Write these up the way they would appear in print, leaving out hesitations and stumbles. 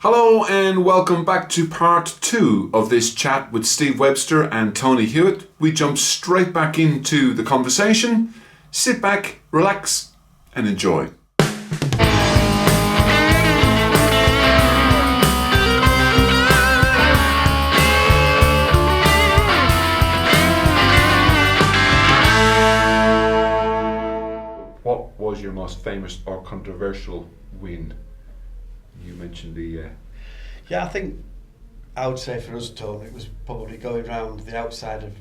Hello and welcome back to part 2 of this chat with Steve Webster and Tony Hewitt. We jump straight back into the conversation. Sit back, relax and enjoy. What was your most famous or controversial win? You mentioned the... Yeah, I think I would say for us, Tony, it was probably going round the outside of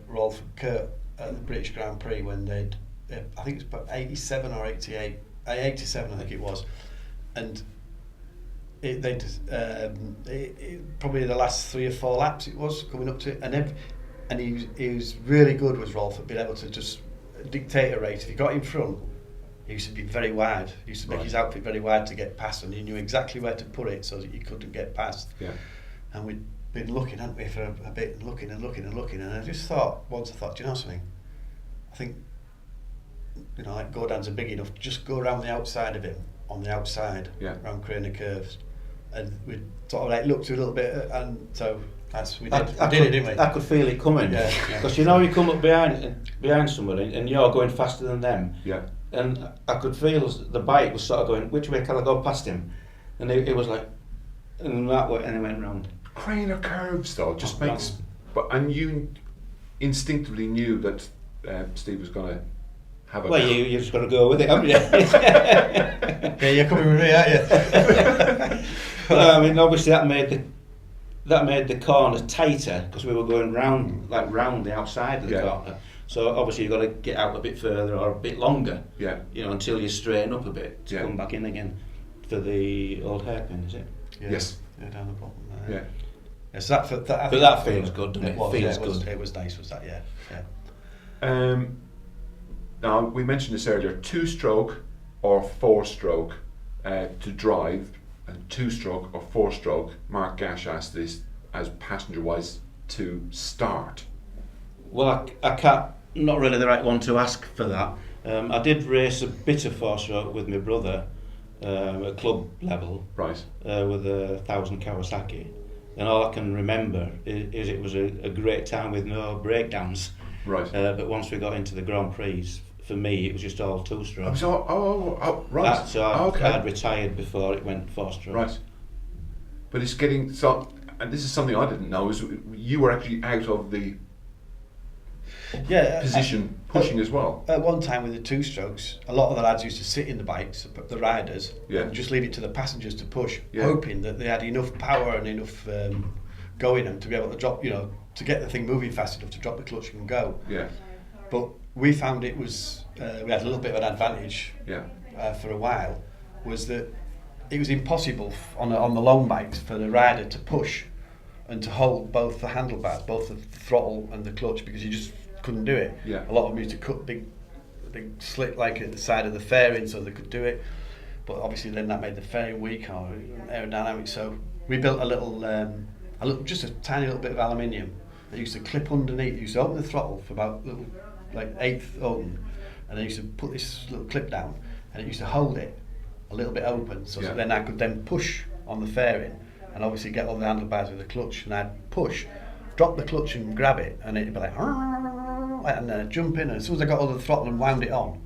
Rolf and Kurt at the British Grand Prix when they'd, I think it was about 87 or 88, 87 I think it was, and they'd probably the last 3 or 4 laps it was coming up to it, and he was really good, was Rolf, at being able to just dictate a race. If he got in front, he used to be very wide. He used to make his outfit very wide to get past, and he knew exactly where to put it so that you couldn't get past. Yeah. And we'd been looking, hadn't we, for a bit, and looking, and I just thought, do you know something? I think, you know, like Gordon's are big enough, just go around the outside of him, on the outside, around Craner Curves. And we sort of like looked a little bit, and so we did it, didn't we? I could feel it coming. Because you know, you come up behind somebody and you're going faster than them. Yeah. And I could feel the bike was sort of going, which way can I go past him? And it was like, and that way, and it went round. Craner Curves though just makes, and you instinctively knew that Steve was going to have a. Well, you just got to go with it, haven't you? Yeah, you're coming with me, aren't you? Well, I mean, obviously that made the corner tighter because we were going round the outside of the corner. So obviously you've got to get out a bit further or a bit longer. Yeah. You know, until you straighten up a bit to come back in again for the old hairpin, is it? Yeah. Yes. Yeah, down the bottom there. Yeah. Yes, that feels good, doesn't it? Feels good. It was nice, was that? Yeah. Now we mentioned this earlier: 2-stroke or 4-stroke to drive, and 2-stroke or 4-stroke. Mark Gash asked this as passenger-wise to start. Well, I can't. Not really the right one to ask for that. I did race a bit of 4-stroke with my brother at club level, right? With a 1000 Kawasaki, and all I can remember is it was a great time with no breakdowns. Right. But once we got into the Grand Prix, for me it was just all 2-stroke. Right. So I'd retired before it went 4-stroke. Right. But it's getting so, and this is something I didn't know, is you were actually out of the position pushing as well. At one time with the 2-strokes, a lot of the lads used to sit in the bikes, the riders, and just leave it to the passengers to push, hoping that they had enough power and enough go in them to be able to drop, to get the thing moving fast enough to drop the clutch and go. Yeah. But we found it was, we had a little bit of an advantage for a while, was that it was impossible on the long bikes for the rider to push and to hold both the handlebars, both the throttle and the clutch, because you just couldn't do it. Yeah. A lot of them used to cut big slit like at the side of the fairing so they could do it, but obviously then that made the fairing weak or aerodynamics. So we built a little, just a tiny little bit of aluminium that used to clip underneath. You used to open the throttle for about little, like 1/8 open, and then you used to put this little clip down, and it used to hold it a little bit open, so that then I could then push on the fairing and obviously get all the handlebars with the clutch, and I'd push, drop the clutch and grab it, and it'd be like, and then I'd jump in, and as soon as I got all the throttle and wound it on,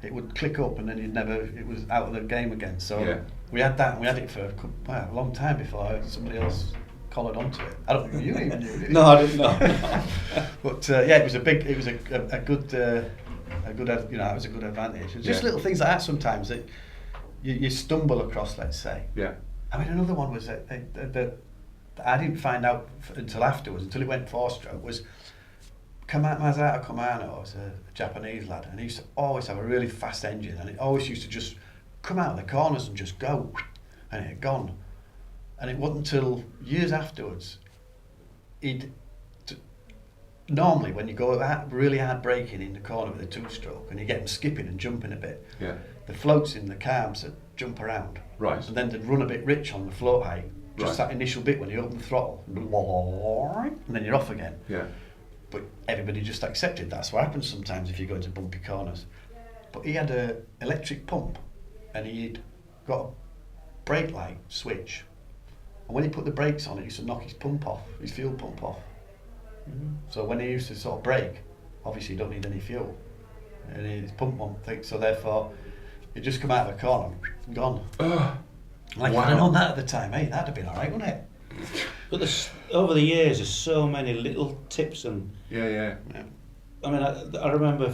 it would click up, and then it was out of the game again. So we had that, and we had it for a long time before somebody else collared onto it. I don't think you even knew, did you? No, I didn't know. But it was a good, it was a good, that was a good advantage. It's just little things like that sometimes that you stumble across, let's say. Yeah. I mean, another one was that I didn't find out until afterwards, until it went 4-stroke, was Masato Kamano was a Japanese lad, and he used to always have a really fast engine, and it always used to just come out of the corners and just go, and it had gone. And it wasn't until years afterwards, normally when you go really hard braking in the corner with a 2-stroke, and you get them skipping and jumping a bit, the floats in the carbs that jump around, right, and then they'd run a bit rich on the float height, just that initial bit when you open the throttle, and then you're off again. Yeah. But everybody just accepted that's what happens sometimes if you go into bumpy corners. But he had an electric pump, and he'd got a brake light switch And when he put the brakes on, it used to knock his pump off, his fuel pump off. So when he used to sort of brake, obviously you don't need any fuel. And his pump won't think, so therefore, you just come out of a corner, gone. Like, if I'd known that at the time, that'd have been alright, wouldn't it? But over the years, there's so many little tips and... Yeah. I mean, I remember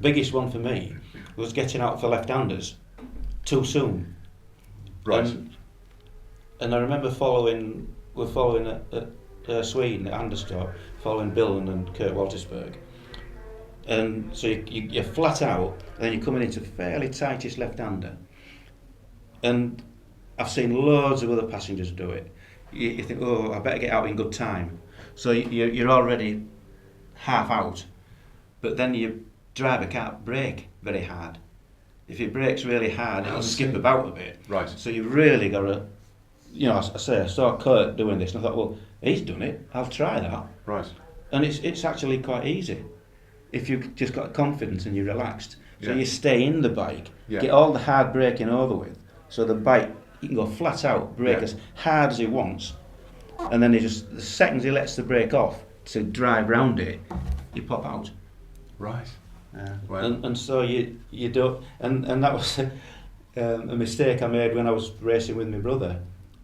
biggest one for me was getting out for left-handers too soon. Right. And I remember we're following at Sweden, at Anderstorp, following Billen and Kurt Waltersburg. And so you're flat out, and then you're coming into fairly tightest left-hander. And I've seen loads of other passengers do it. You think, I better get out in good time. So you're already half out, but then your driver can't brake very hard. If he brakes really hard, it'll skip about a bit. Right. So you've really got to, I saw Kurt doing this, and I thought, well, he's done it, I'll try that. Right. And it's actually quite easy if you've just got confidence and you're relaxed. So you stay in the bike, get all the hard braking over with, so the bike, you can go flat out, brake as hard as he wants, and then the seconds he lets the brake off to drive round it, you pop out. Right. Well. And so you don't, and that was a mistake I made when I was racing with my brother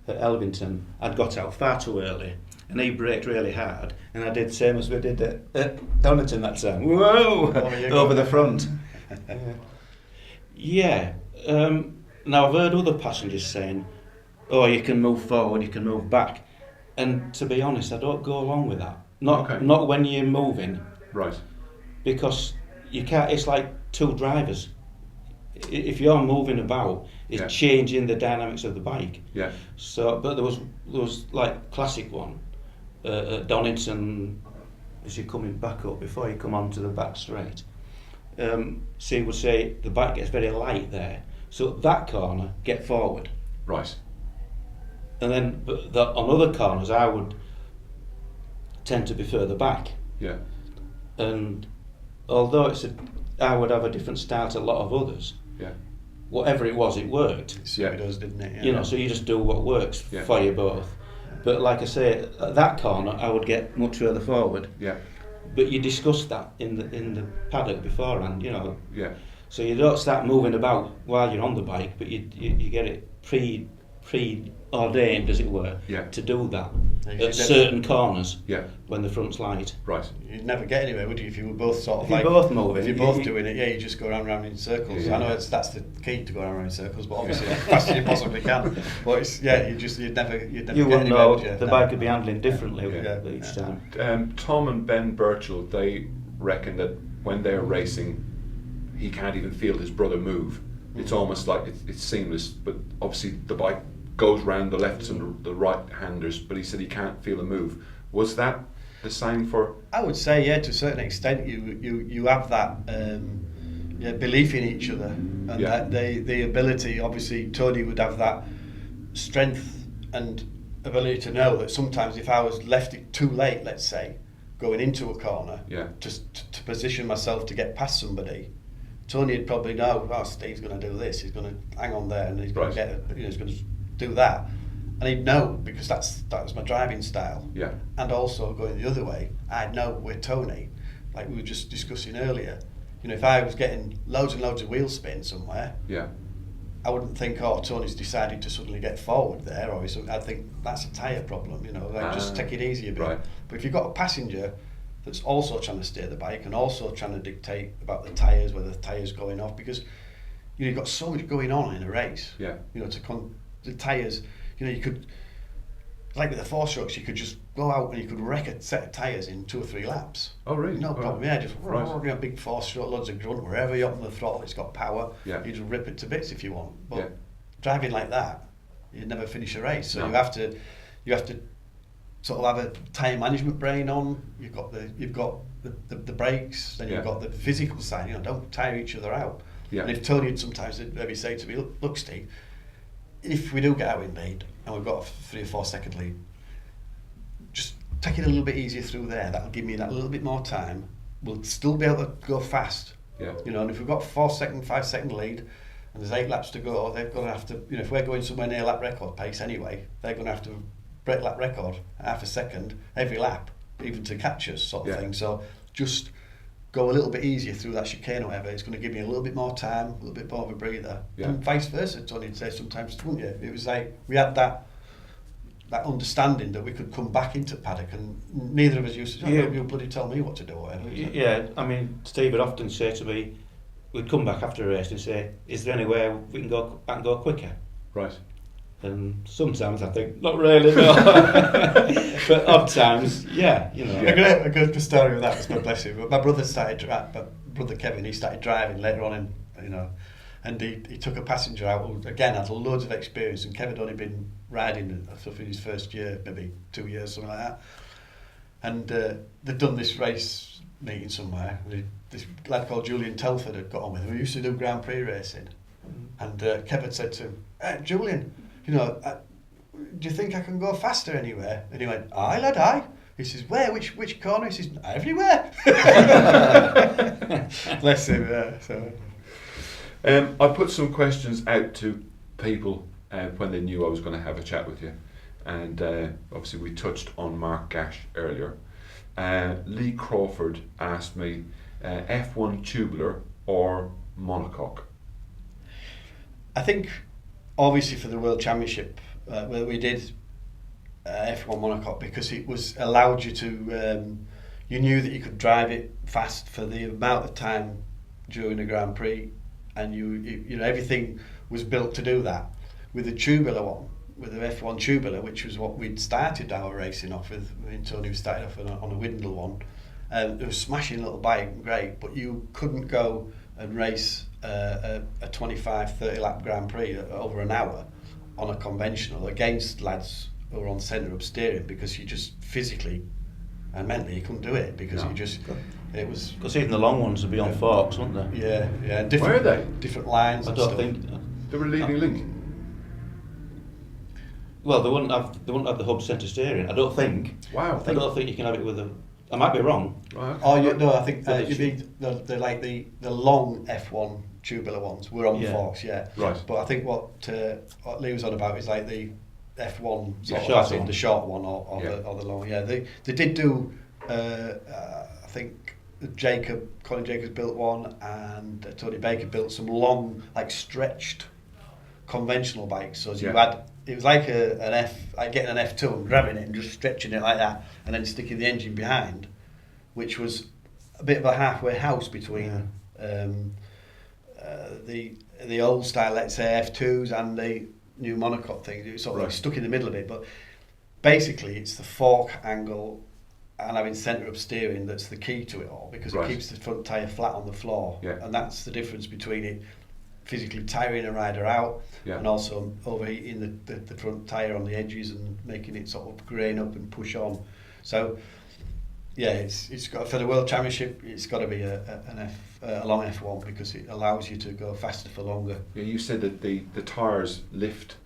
at Elvington. I'd got out far too early, and he braked really hard, and I did the same as we did at Donington that time. Whoa! Over the front. Now I've heard other passengers saying, you can move forward, you can move back. And to be honest, I don't go along with that. Not when you're moving. Right. Because you can't, it's like two drivers. If you're moving about, it's changing the dynamics of the bike. Yeah. So, but there was like classic one at Donington, as you're coming back up, before you come onto the back straight. So you would say the bike gets very light there. So that corner, get forward. Right. And then on other corners, I would tend to be further back. Yeah. And although I would have a different style to a lot of others. Yeah. Whatever it was, it worked. It does, didn't it? So you just do what works for you both. But like I say, at that corner, I would get much further forward. Yeah. But you discussed that in the paddock beforehand, Yeah. So you don't start moving about while you're on the bike, but you get it preordained, as it were, to do that at certain corners when the front's light. Right. You'd never get anywhere, would you, if you were both sort of if you're both moving. If you're both doing it, you just go round in circles. I know that's the key to go round in circles, but obviously as fast as you possibly can. But it's, you'd never you get wouldn't anywhere, know, would you? the bike would be handling differently each time. Tom and Ben Birchall, they reckon that when they're racing, he can't even feel his brother move. It's almost like it's seamless, but obviously the bike goes round the lefts and the right handers, but he said he can't feel a move. Was that the same for? I would say, to a certain extent, you have that belief in each other, and that the ability. Obviously, Tony would have that strength and ability to know that sometimes if I was left it too late, let's say, going into a corner, to position myself to get past somebody, Tony would probably know, Steve's going to do this, he's going to hang on there, and he's going to get, he's going to do that, and he'd know, because that was my driving style. Yeah. And also going the other way, I'd know with Tony, like we were just discussing earlier, if I was getting loads and loads of wheel spin somewhere, I wouldn't think, Tony's decided to suddenly get forward there, or I'd think that's a tyre problem, just take it easy a bit. Right. But if you've got a passenger that's also trying to steer the bike and also trying to dictate about the tyres, whether the tyres going off, because you've got so much going on in a race. Yeah. The tyres, you could, like with the four-strokes, you could just go out and you could wreck a set of tyres in 2 or 3 laps. Oh, really? No problem. Yeah, just big four-stroke, loads of grunt, wherever you're up on the throttle, it's got power. Yeah. You just rip it to bits if you want. But driving like that, you'd never finish a race. So you have to sort of have a tyre management brain on. You've got the brakes, then you've got the physical side. Don't tire each other out. Yeah. And if Tony would sometimes maybe say to me, look Steve, if we do get out in lead and we've got a 3 or 4 second lead, just take it a little bit easier through there. That'll give me that little bit more time. We'll still be able to go fast. Yeah. And if we've got 4 second, 5 second lead, and there's 8 laps to go, they're going to have to, if we're going somewhere near lap record pace anyway, they're going to have to break lap record half a second every lap, even to catch us, sort of thing. So just go a little bit easier through that chicane or whatever. It's going to give me a little bit more time, a little bit more of a breather, and vice versa. Tony'd say sometimes, wouldn't you? It was like we had that understanding that we could come back into paddock, and neither of us used to say, you bloody tell me what to do or whatever. Yeah, I mean, Steve would often say to me, we'd come back after a race and say, is there anywhere we can go quicker? Right. And sometimes I think, not really, no. But odd times, yeah. A good story with that was, God bless him. My brother brother Kevin, he started driving later on and he took a passenger out who, again, had loads of experience, and Kevin had only been riding stuff in his first year, maybe 2 years, something like that. And they'd done this race meeting somewhere. This lad called Julian Telford had got on with him. We used to do Grand Prix racing. And Kevin said to him, hey, Julian, do you think I can go faster anywhere? And he went, aye, lad, aye. He says, where? Which corner? He says, everywhere. Bless him. I put some questions out to people when they knew I was going to have a chat with you. And obviously we touched on Mark Gash earlier. Lee Crawford asked me, F1 tubular or monocoque? I think, obviously, for the World Championship, we did F1 monocoque because it allowed you to. You knew that you could drive it fast for the amount of time during the Grand Prix, and you everything was built to do that. With the tubular one, with the F1 tubular, which was what we'd started our racing off with. Me and Tony started off on a Windle one. It was a smashing little bike, great, but you couldn't go and race a 25-30 lap Grand Prix over an hour on a conventional against lads who were on centre up steering, because you just physically and mentally you couldn't do it, because it was. Because even the long ones would be on forks, wouldn't they? Yeah. Where are they? Different lines. I and don't stuff. think they were leading link. Well, they wouldn't have the hub centre steering. I don't think. Wow. I don't think you can have it with a. I might be wrong. Right. I think you mean the like the long F1 tubular ones were on forks, Right. But I think what Lee was on about is like the F1 the short one or the long. Yeah, they did do. I think Colin Jacobs built one, and Tony Baker built some long, like stretched, conventional bikes. So you had. It was like getting an F2 and grabbing it and just stretching it like that, and then sticking the engine behind, which was a bit of a halfway house between the old style, let's say F2s, and the new monocoque thing. It was sort of like stuck in the middle of it, but basically it's the fork angle and having centre up steering that's the key to it all, because it keeps the front tyre flat on the floor, and that's the difference between it physically tiring a rider out and also overheating the front tyre on the edges and making it sort of grain up and push on. So it's got, for the World Championship, it's got to be a long F1, because it allows you to go faster for longer. Yeah, you said that the tyres lift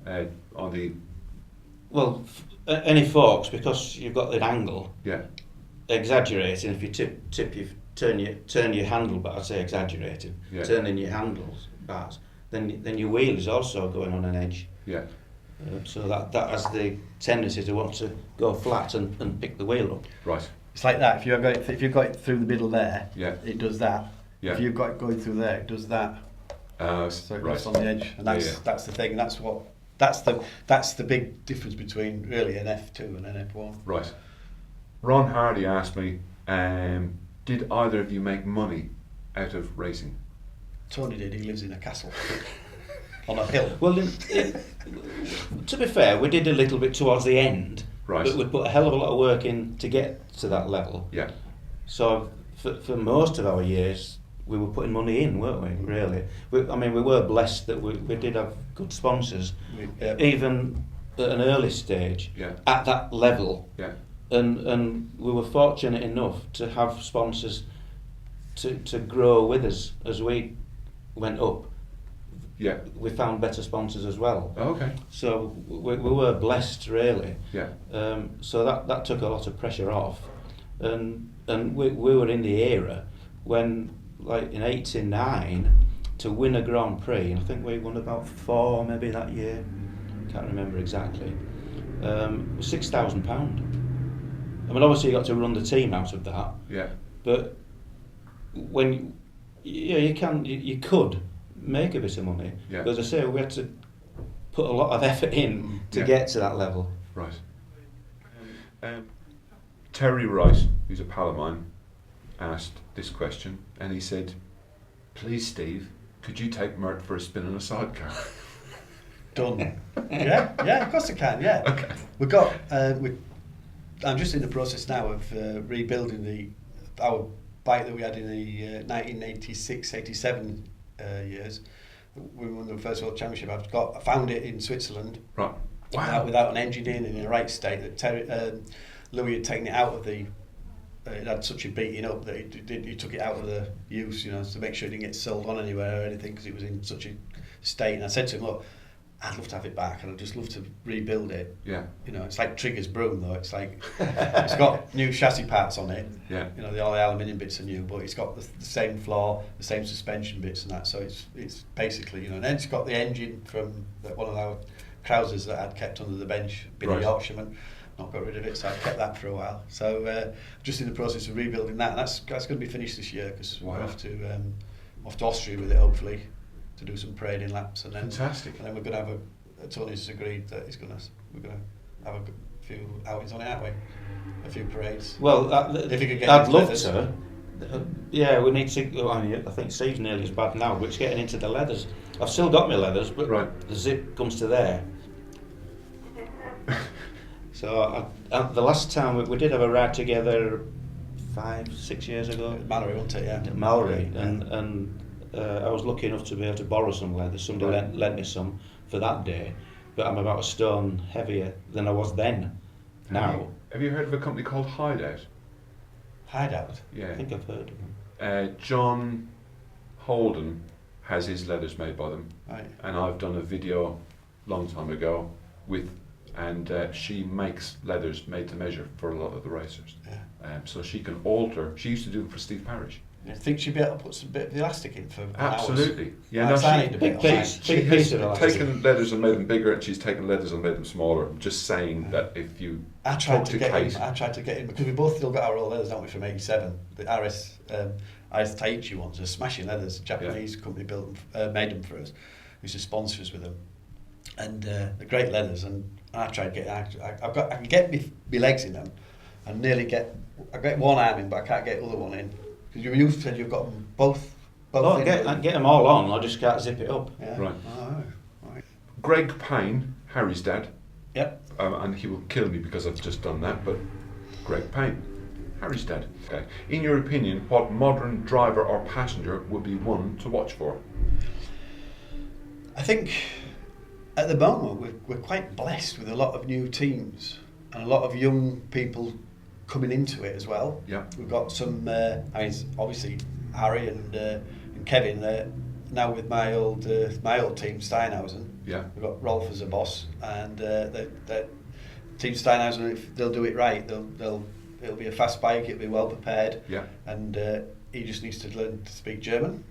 on the. Well, any forks, because you've got an angle. Yeah. Exaggerating. If you turn your handlebar, I'd say exaggerating. Yeah. Turning your handles bars, then your wheel is also going on an edge. Yeah. So that has the tendency to want to go flat and pick the wheel up. Right. It's like that. If you've got it through the middle there, it does that. Yeah. If you've got it going through there, it does that. So it goes on the edge, and that's the thing. That's the big difference between really an F2 and an F1. Right. Ron Hardy asked me, did either of you make money out of racing? Tony did. He lives in a castle on a hill. Well, to be fair, we did a little bit towards the end, but we put a hell of a lot of work in to get to that level. Yeah. So for most of our years, we were putting money in, weren't we? Really. We were blessed that we did have good sponsors, even at an early stage, at that level. Yeah. And we were fortunate enough to have sponsors to grow with us as we went up. Yeah. We found better sponsors as well. Oh, okay. So we were blessed, really. Yeah. So that took a lot of pressure off, and we were in the era when, like in '89, to win a Grand Prix, and I think we won about 4 maybe that year, can't remember exactly, was £6,000. I mean, obviously you got to run the team out of that. Yeah. But when you could make a bit of money. Yeah. But as I say, we had to put a lot of effort in to get to that level. Right. Terry Rice, who's a pal of mine, asked this question, and he said, "Please, Steve, could you take Mert for a spin on a sidecar?" Done. Yeah, of course I can. Yeah. Okay. We've got. I'm just in the process now of rebuilding our bike that we had in the 1986-87 years. We won the first world championship. I found it in Switzerland. Right. Wow. Without an engine in the right state. That Louis had taken it out of the. It had such a beating up that he took it out of the use, to make sure it didn't get sold on anywhere or anything, because it was in such a state. And I said to him, "Look, I'd love to have it back, and I'd just love to rebuild it." Yeah. It's like Trigger's broom, though. It's like it's got new chassis parts on it. Yeah. All the aluminium bits are new, but it's got the same floor, the same suspension bits, and that. So it's basically, and then it's got the engine from one of our Krausers that I'd kept under the bench, been a Yorkshireman. Not got rid of it, so I've kept that for a while. So just in the process of rebuilding that, and that's going to be finished this year, because we're off to Austria with it, hopefully, to do some parading laps, and then fantastic. And then we're going to have Tony's agreed that we're going to have a few outings on it, aren't we? A few parades. Well, if you could get I'd love to. Yeah, we need to. I think Steve's nearly as bad now, but it's getting into the leathers. I've still got my leathers, but the zip comes to there. So the last time we did have a ride together 5-6 years ago. Mallory, wasn't it? Yeah. Mallory, and I was lucky enough to be able to borrow some leather. Somebody lent me some for that day, but I'm about a stone heavier than I was then. Now. Have you heard of a company called Hideout? Hideout? Yeah. I think I've heard of them. John Holden has his leathers made by them. Right. And I've done a video long time ago and she makes leathers made to measure for a lot of the racers. Yeah. So she can alter. She used to do them for Steve Parrish. I think she'd be able to put some bit of elastic in for absolutely. Hours. Yeah, no, big piece. She has taken leathers and made them bigger, and she's taken leathers and made them smaller. I'm just saying that if you I tried to get him because we both still got our old leathers, don't we, from '87? The RS Taichi ones are smashing leathers. A Japanese company built them, made them for us. Used to sponsor us with them, and they're great leathers. And I tried to get. I can get my legs in them, and I get one arm in, but I can't get the other one in. Because you said you've got them both. I get them all on. I just can't zip it up. Yeah. Right. Oh, right. Greg Payne, Harry's dad. Yep. And he will kill me because I've just done that. But Greg Payne, Harry's dad. Okay. In your opinion, what modern driver or passenger would be one to watch for? I think at the moment we're quite blessed with a lot of new teams and a lot of young people coming into it as well. Yeah. We've got some. Obviously Harry and Kevin. Now with my old team Steinhausen. Yeah. We've got Rolf as a boss, and Team Steinhausen. If they'll do it right, it'll be a fast bike. It'll be well prepared. Yeah. And he just needs to learn to speak German,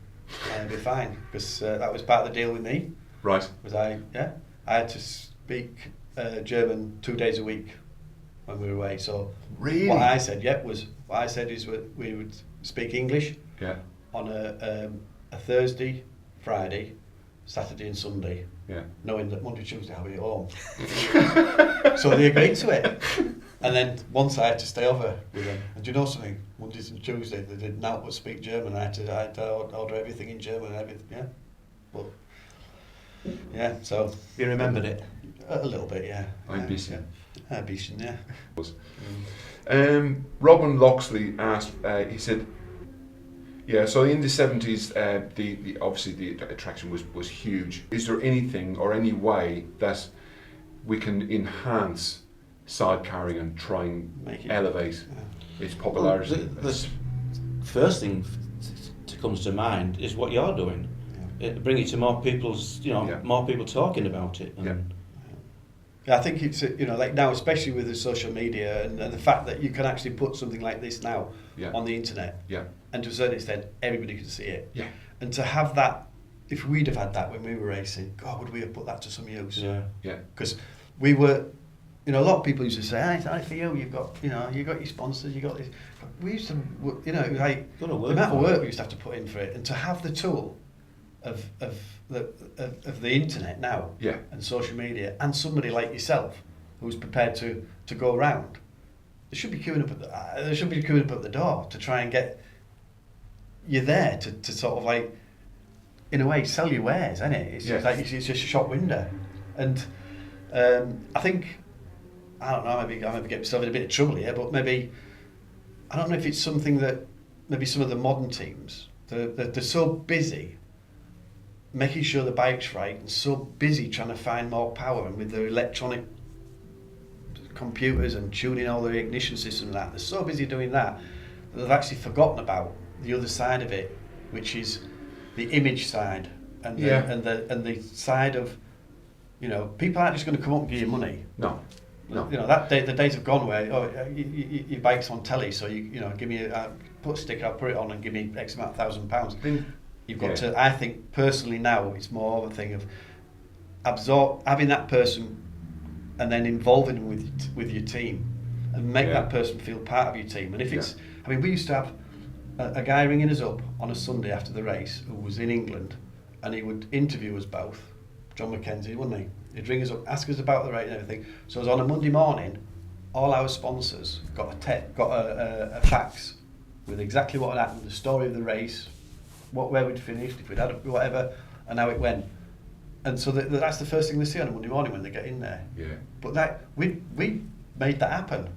and it'll be fine, because that was part of the deal with me. Right. Was I had to speak German 2 days a week when we were away. So really, what I said is we would speak English. Yeah. On a Thursday, Friday, Saturday and Sunday. Yeah. Knowing that Monday, Tuesday I'll be at home. So they agreed to it. And then once I had to stay over with them. And do you know something? Mondays and Tuesdays they did not but speak German. I had to order everything in German and everything. Yeah. But yeah, so you remembered it? A little bit, yeah. Ein bisschen. Ein bisschen, yeah. Robin Loxley asked. He said, "Yeah, so in the 70s, the obviously the attraction was huge. Is there anything or any way that we can enhance sidecarring and try and elevate its popularity?" Well, the first thing that comes to mind is what you're doing. Bring it to more people's, more people talking about it. And I think it's like now, especially with the social media and the fact that you can actually put something like this now on the internet. Yeah. And to a certain extent, everybody can see it. Yeah. And to have that if we'd have had that when we were racing, God, would we have put that to some use? Yeah. Because we were, a lot of people used to say, "I for you, you've got your sponsors, you got this." We used to, like the amount of work we used to have to put in for it, and to have the tool of the internet now, and social media, and somebody like yourself who's prepared to go around. They should be queuing up at the door to try and get you there to sort of like, in a way, sell your wares, isn't it? It's like it's just a shop window, and I think, I don't know, maybe I get myself in a bit of trouble here, but maybe I don't know if it's something that maybe some of the modern teams they're so busy making sure the bike's right and so busy trying to find more power, and with their electronic computers and tuning all the ignition system and that, they're so busy doing that they've actually forgotten about the other side of it, which is the image side and the side of, people aren't just going to come up and give you money. No. The days have gone where your bike's on telly, so give me put a sticker, I'll put it on and give me X amount of £1,000. You've got to. I think personally now it's more of a thing of having that person and then involving them with your team and make that person feel part of your team. And if it's, we used to have a guy ringing us up on a Sunday after the race who was in England, and he would interview us both, John McKenzie, wouldn't he? He'd ring us up, ask us about the race and everything. So it was on a Monday morning, all our sponsors got a fax with exactly what had happened, the story of the race, where we'd finished, if we'd had whatever, and how it went. And so that's the first thing they see on a Monday morning when they get in there. Yeah. But we made that happen.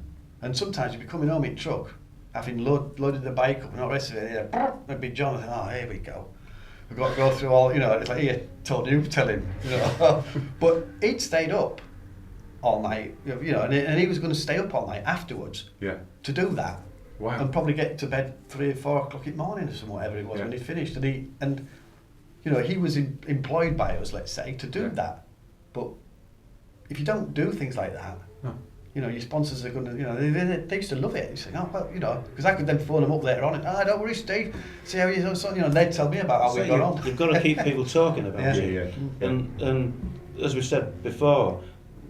And sometimes you'd be coming home in truck, having loaded the bike up and all the rest of it, there'd be Jonathan, here we go. We've got to go through all, it's like, here, Tony, tell him, But he'd stayed up all night, and he was going to stay up all night afterwards to do that. Wow. And probably get to bed 3 or 4 o'clock in the morning or something, whatever it was when he'd finished. And he was employed by us, let's say, to do that. But if you don't do things like that, your sponsors are going to, they used to love it. You say, because I could then phone them up later on and, don't worry, Steve, see how they'd tell me about how we got on. You've got to keep people talking about it. And as we said before,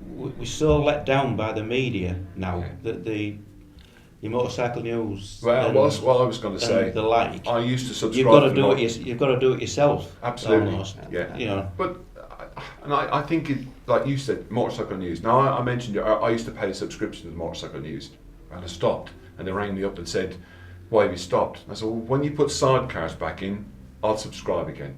we're so let down by the media now that your motorcycle news. Well, I was going to say, the like. I used to subscribe. You've got to do it yourself. Absolutely. Almost. Yeah. But I think like you said, motorcycle news. Now I mentioned I used to pay a subscription to the motorcycle news, and I stopped. And they rang me up and said, "Why have you stopped?" I said, "Well, when you put sidecars back in, I'll subscribe again."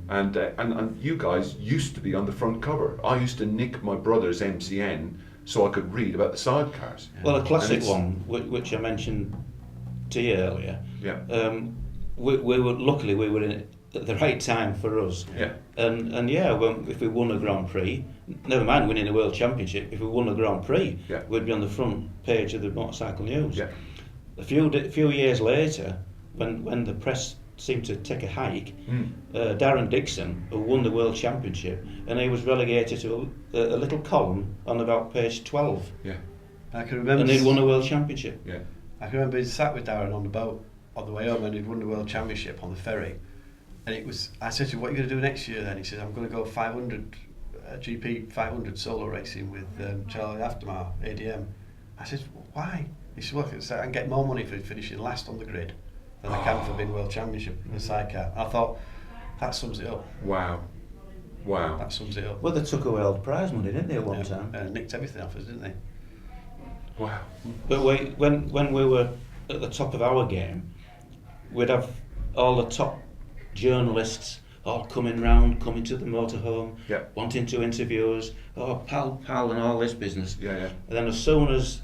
And you guys used to be on the front cover. I used to nick my brother's MCN so I could read about the sidecars. Well, a classic one, which I mentioned to you earlier. Yeah. We were luckily we were in it at the right time for us. Yeah. And if we won a Grand Prix, never mind winning a World Championship, if we won a Grand Prix, we'd be on the front page of the motorcycle news. Yeah. A few years later, when the press seemed to take a hike, Darren Dixon, who won the World Championship, and he was relegated to a little column on about page 12. Yeah. I can remember. And he'd won a World Championship. Yeah. I can remember being sat with Darren on the boat on the way home, and he'd won the World Championship on the ferry. And I said to him, "What are you going to do next year then?" He said, "I'm going to go 500, GP 500 solo racing with Charlie Aftermar, ADM. I said, "Why?" He said, "Well, I can get more money for finishing last on the grid than I can for being World Championship in the sidecar." And I thought, that sums it up. Wow. That sums it up. Well, they took away all the prize money, didn't they, at one time? Nicked everything off us, didn't they? Wow. But when we were at the top of our game, we'd have all the top journalists all coming to the motorhome, wanting to interview us, pal, and all this business. Yeah. And then as soon as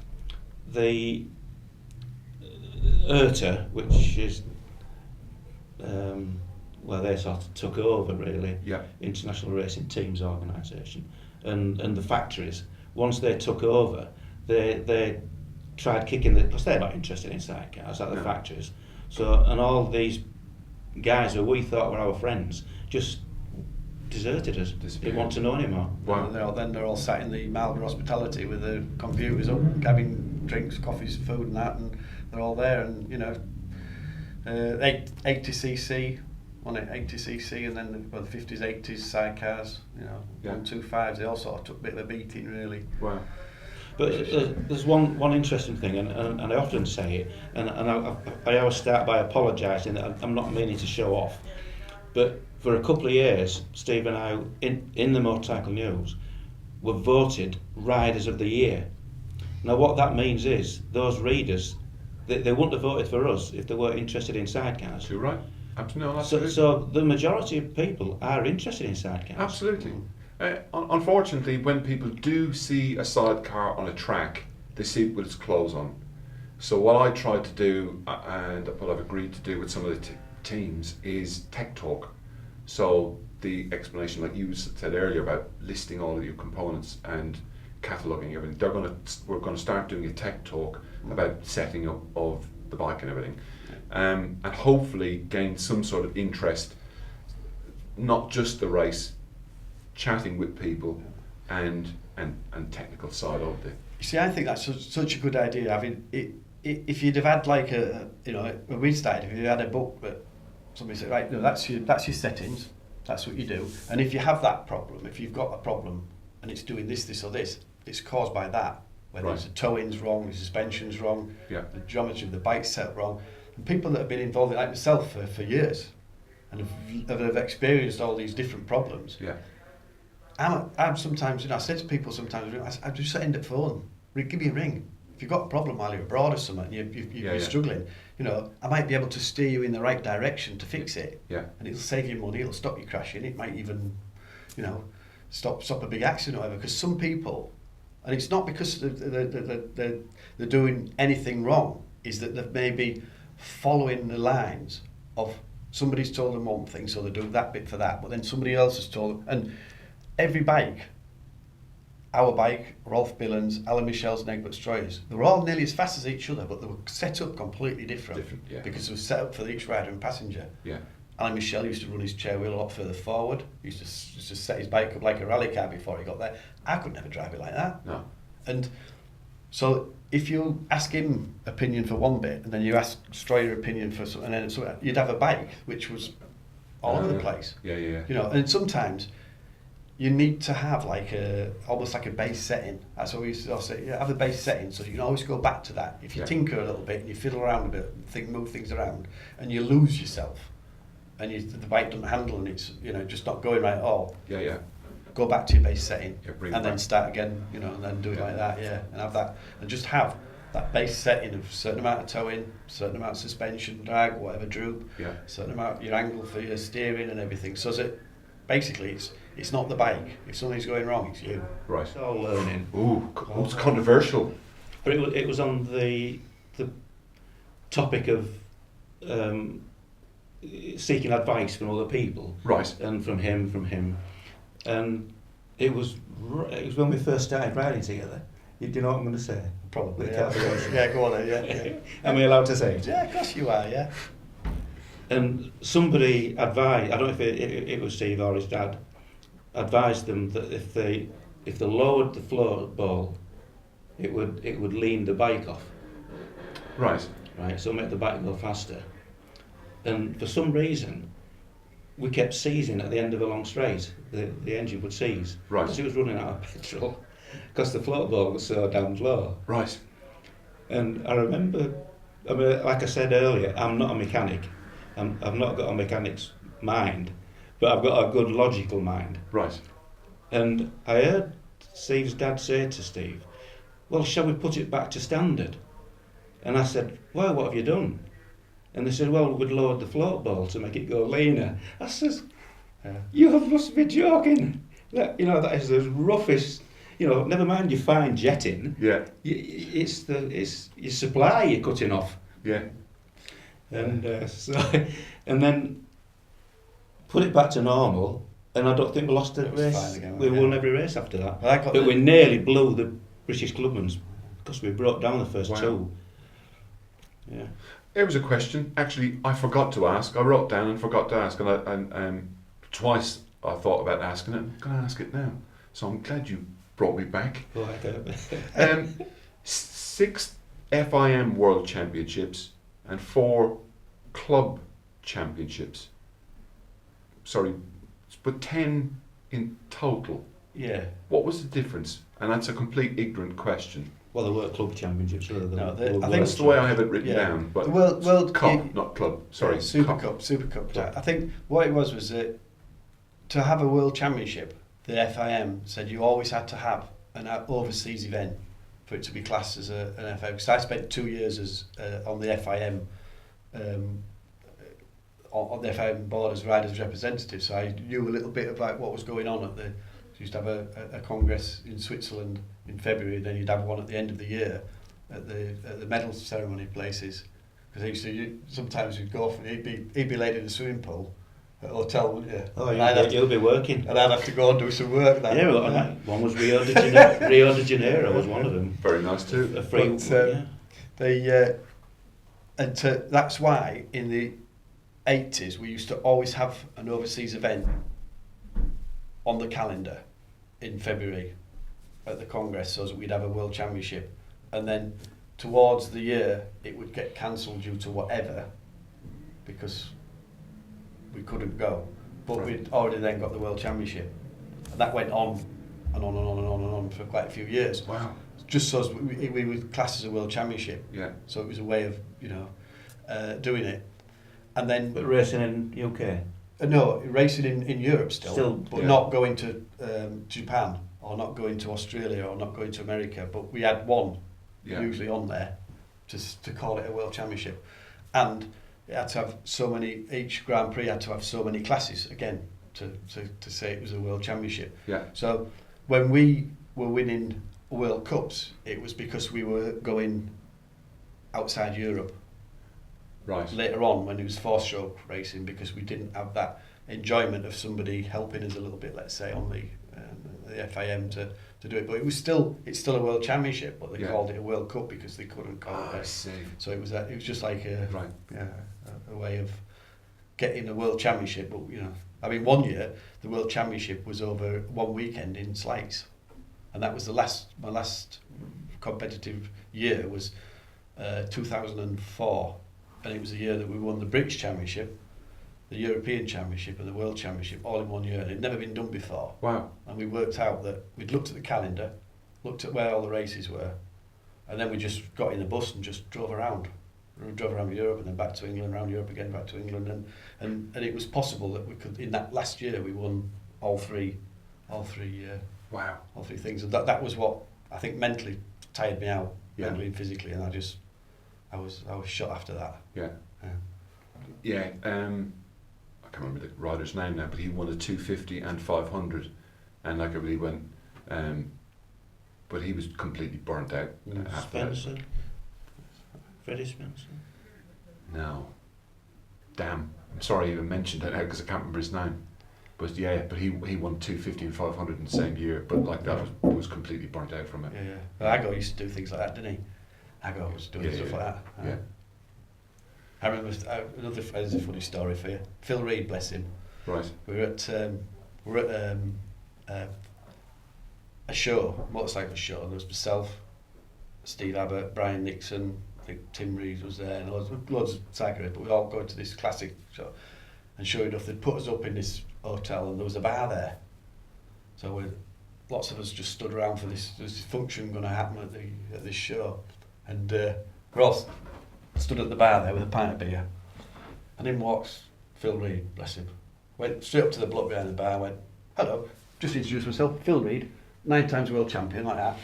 the IRTA, which is they sort of took over really, International Racing Teams Organisation, and the factories, once they took over, they tried kicking because they're not interested in sidecars like the factories. So, and all these guys who we thought were our friends just deserted us. Didn't want to know anymore. Wow. And they're all sat in the Marlborough Hospitality with the computers up, having drinks, coffees, food and that, and they're all there. And 80cc on it, 80cc, and then the 50s, 80s sidecars, 125s, they all sort of took a bit of a beating, really. Wow. But there's one interesting thing, and I often say it, and I always start by apologising that I'm not meaning to show off, but for a couple of years, Steve and I, in the Motorcycle News, were voted Riders of the Year. Now what that means is, those readers, they wouldn't have voted for us if they weren't interested in sidecars. You're right. Absolutely. So the majority of people are interested in sidecars. Absolutely. Unfortunately, when people do see a sidecar on a track, they see it with its clothes on. So what I try to do, and what I've agreed to do with some of the teams, is tech talk. So the explanation, like you said earlier, about listing all of your components and cataloguing everything, we're going to start doing a tech talk about setting up of the bike and everything, and hopefully gain some sort of interest, not just the race, chatting with people and technical side of it. You see, I think that's such a good idea. I mean, if you'd have had like when we started, if you had a book that somebody said, right, no, that's your settings, that's what you do, and if you have that problem, if you've got a problem and it's doing this or this, it's caused by that. Whether it's the towing's wrong, the suspension's wrong, the geometry of the bike's set up wrong. And people that have been involved in, like myself, for years, and have experienced all these different problems. Yeah. I'm sometimes, I say to people sometimes, I just end up phone, give me a ring. If you've got a problem while you're abroad or something, you're struggling, I might be able to steer you in the right direction to fix it. Yeah. And it'll save you money, it'll stop you crashing, it might even, stop a big accident or whatever. Because some people, and it's not because they're doing anything wrong, is that they're maybe following the lines of somebody's told them one thing, so they do that bit for that, but then somebody else has told them. And every bike, our bike, Rolf Billen's, Alan Michel's and Egbert Stroyer's, they were all nearly as fast as each other, but they were set up completely different because they were set up for each rider and passenger. Yeah. Alan Michel used to run his chair wheel a lot further forward. He used to set his bike up like a rally car before he got there. I could never drive it like that. No. And so if you ask him opinion for one bit, and then you ask Stroyer opinion for something, and then you'd have a bike which was all over the place. Yeah. And sometimes you need to have almost like a base setting. That's what we used to say. Have a base setting so you can always go back to that. If you tinker a little bit and you fiddle around a bit, move things around, and you lose yourself, and the bike doesn't handle, and it's just not going right at all. Yeah. Go back to your base setting, and then start again. And then do it like that. Yeah, and have that, and just have that base setting of a certain amount of towing, certain amount of suspension, drag, whatever droop, certain amount of your angle for your steering and everything. So that basically it's not the bike. If something's going wrong, it's you. Right. It's all learning. Ooh, it's controversial. But it was on the topic of seeking advice from other people. Right. And from him. And it was when we first started riding together. Do you know what I'm going to say? Probably. Yeah, go on then. Yeah. Am I allowed to say it? Yeah, of course you are. Yeah. And somebody advised, I don't know if it was Steve or his dad, advised them that if they lowered the floor ball, it would lean the bike off. Right. So make the bike go faster. And for some reason, we kept seizing at the end of a long straight. The engine would seize. Right. Because it was running out of petrol. Because the float ball was so damn low. Right. And I remember, like I said earlier, I'm not a mechanic. I've not got a mechanic's mind, but I've got a good logical mind. Right. And I heard Steve's dad say to Steve, well, shall we put it back to standard? And I said, well, what have you done? And they said, well, we'd lowered the float ball to make it go leaner. I says, you must be joking. That is the roughest, never mind your fine jetting. Yeah. It's your supply you're cutting off. Yeah. And and then put it back to normal, and I don't think we lost a race. We won every race after that. But we nearly blew the British Clubmans because we broke down the first two. Yeah. It was a question. Actually, I forgot to ask. I wrote down and forgot to ask, and twice I thought about asking it. I'm going to ask it now. So I'm glad you brought me back. Oh, I don't. 6 FIM World Championships and 4 Club Championships. sorry, but 10 in total. Yeah. What was the difference? And that's a complete ignorant question. Well, there were club championships. No, I I think That's the way I have it written down. But the World Cup, not club. Sorry, Super Cup. Cup. I think what it was that to have a World Championship, the FIM said you always had to have an overseas event for it to be classed as an FIM. Because I spent 2 years as on the FIM. On the FIM board as riders representative, so I knew a little bit about what was going on at the. We used to have a congress in Switzerland in February, then you'd have one at the end of the year at the medal ceremony places. Because sometimes you'd go off and he'd be laid in the swimming pool at a hotel, wouldn't you? Oh, you'll be working. And I'd have to go and do some work. One was Rio de Janeiro was one of them. Very nice too. A free. That's why in the 80s we used to always have an overseas event on the calendar in February at the Congress, so that we'd have a World Championship, and then towards the year it would get cancelled due to whatever, because we couldn't go, but we'd already then got the World Championship, and that went on and on and on and on and on for quite a few years. Wow. Just so we were classed as a World Championship. Yeah. So it was a way of doing it, and then. But racing in UK. No, racing in Europe still but yeah. not going to Japan or not going to Australia or not going to America. But we had one usually on there to call it a World Championship, and it had to have so many. Each Grand Prix had to have so many classes again to say it was a World Championship. Yeah. So when we were winning World Cups, it was because we were going outside Europe. Right. Later on, when it was four-stroke racing, because we didn't have that enjoyment of somebody helping us a little bit, let's say, on the FIM to do it. But it's still a World Championship, but they called it a World Cup because they couldn't call it. I see. So it was just like a way of getting a World Championship. But I mean, one year the World Championship was over one weekend in Slice, and that was my last competitive year was 2004. And it was the year that we won the British Championship, the European Championship and the World Championship all in one year. It had never been done before. Wow. And we worked out that we'd looked at the calendar, looked at where all the races were, and then we just got in the bus and just drove around. We drove around Europe and then back to England, around Europe again, back to England. And it was possible that we could, in that last year, we won all three wow. All three things. And that was what I think mentally tired me out, mentally and physically, and I was shot after that. Yeah. Yeah. I can't remember the rider's name now, but he won a 250 and 500, and like I really went, but he was completely burnt out after Spencer. that. Freddie Spencer. No. Damn. I'm sorry I even mentioned that now because I can't remember his name. But he won 250 and 500 in the same year, but like that was completely burnt out from it. Yeah. Well, Ago used to do things like that, didn't he? Ago was doing stuff like that. Yeah. I remember there's a funny story for you. Phil Reed, bless him. Right. We were at a show, motorcycle show, and there was myself, Steve Abbott, Brian Nixon, I think Tim Reeves was there, and loads of cyclists, but we all going to this classic show. And sure enough, they'd put us up in this hotel, and there was a bar there. So lots of us just stood around for this function going to happen at this show. And we're all stood at the bar there with a pint of beer. And in walks Phil Reed, bless him. Went straight up to the bloke behind the bar and went, "Hello, just introduce myself, Phil Reed, 9 times world champion," like that.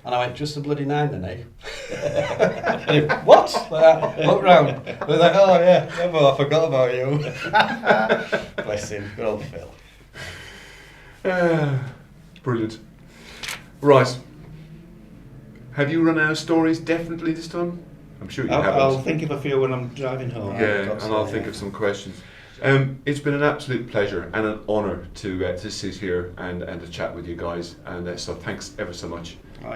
And I went, "Just the bloody 9 then, eh?" And he went, "What?" Like that. Looked round. I was like, "Oh yeah, I forgot about you." Bless him, good old Phil. Brilliant. Right. Have you run out of stories definitely this time? I'm sure you haven't. I'll think of a few when I'm driving home. Yeah, and I'll think of some questions. It's been an absolute pleasure and an honour to sit here and to chat with you guys, and so thanks ever so much. Oh,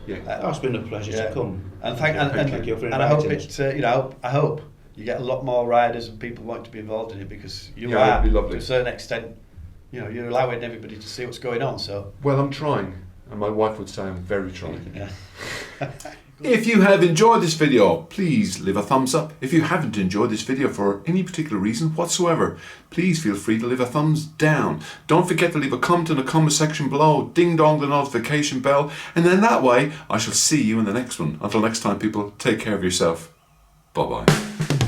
It's been a pleasure to come. And thank you for inviting us. And I hope it. I hope you get a lot more riders and people want to be involved in it, because you are, it'd be lovely. to a certain extent, you're allowing everybody to see what's going on. So well, I'm trying, and my wife would say I'm very trying. Yeah. If you have enjoyed this video, please leave a thumbs up. If you haven't enjoyed this video for any particular reason whatsoever, please feel free to leave a thumbs down. Don't forget to leave a comment in the comment section below, ding dong the notification bell, and then that way I shall see you in the next one. Until next time, people, take care of yourself. Bye bye.